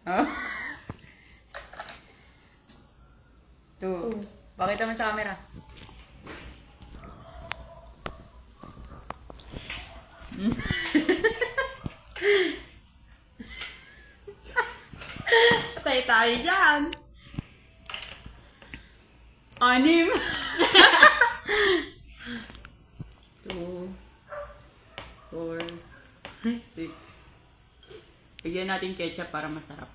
Oh. 2. Pakita mo sa camera. Patay tayo dyan. 6. 2, 4, 6. Bigyan natin ketchup para masarap.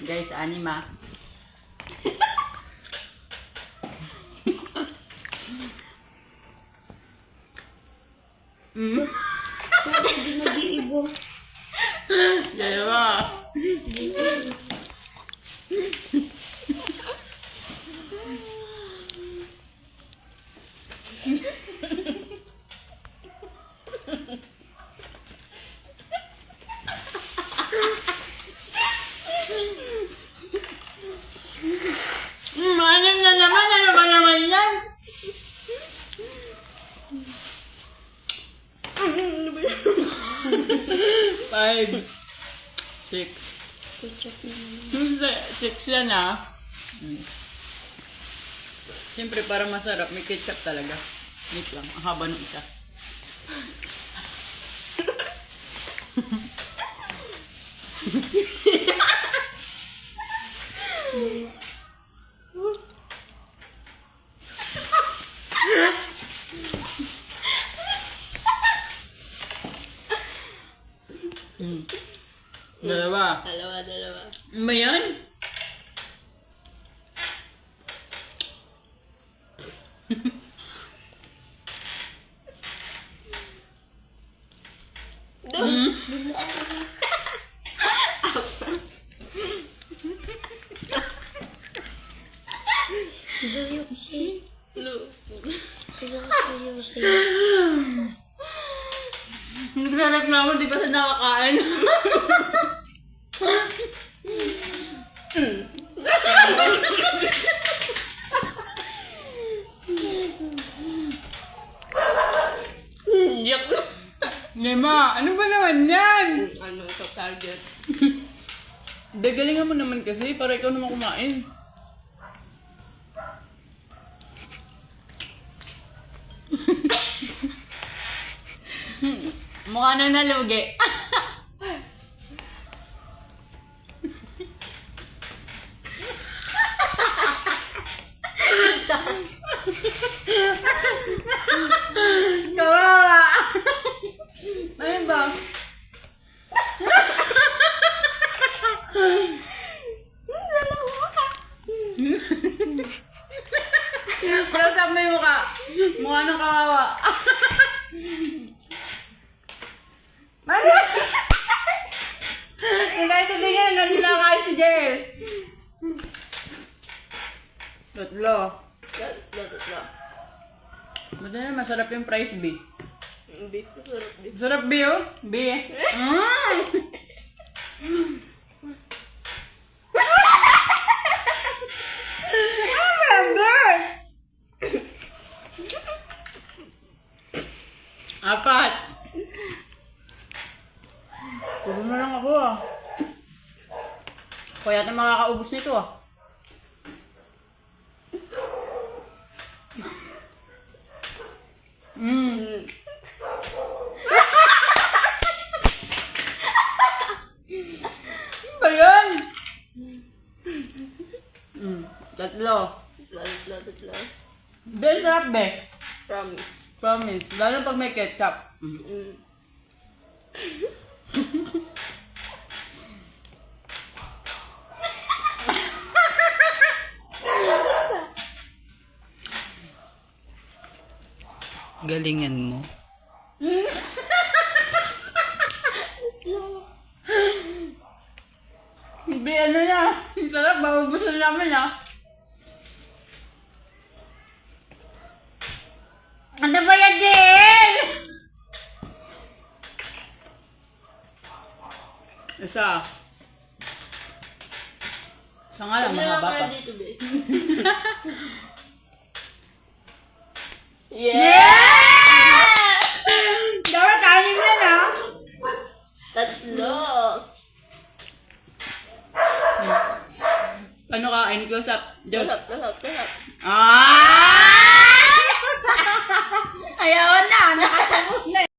Guys, 6 ah. Sabi di nag-iibo. Dalawa. Manang na naman. Ano ba naman yan? Ano ba yan? 5, 6. Ketchup naman. 6 yan ah. Siyempre para masarap, may ketchup talaga. Wait lang, ang haba ng isa. Dalawa. Dalawa. Ano ba yan? Seryosi. Seryosi. Naglalak na ako, di ba sa nakakain? Yak. Nema, ano ba naman yan? Ano ito target? Galingan mo naman kasi, para ikaw naman kumain. Mukha na nalugi. Kawawa. Ano ba? Close up mo yung mukha. Mukha ng kawawa. Mali! Inaitindigan na nila kain si Jael. Tatlo. Tatlo. Madali, masarap yung price B. Beef, masarap beef. Sarap B oh. B. Apat. Puro na lang ako ah. Kaya natin makakaubos nito ah. Ano ba yan? Tatlo. Tatlo. Ben, sarap be. Promise. Promise. Lalo pag may ketchup. Galingan mo. Be, ano na? Sarap, maubos na namin ah. Ano ba yan, Jill? Isa. Isa nga lang, mga bata. dito, be. Dapat anim yan ah. Tatlo. Ano kain? Close up. Diyos. Lasap, lasap, lasap. Ah!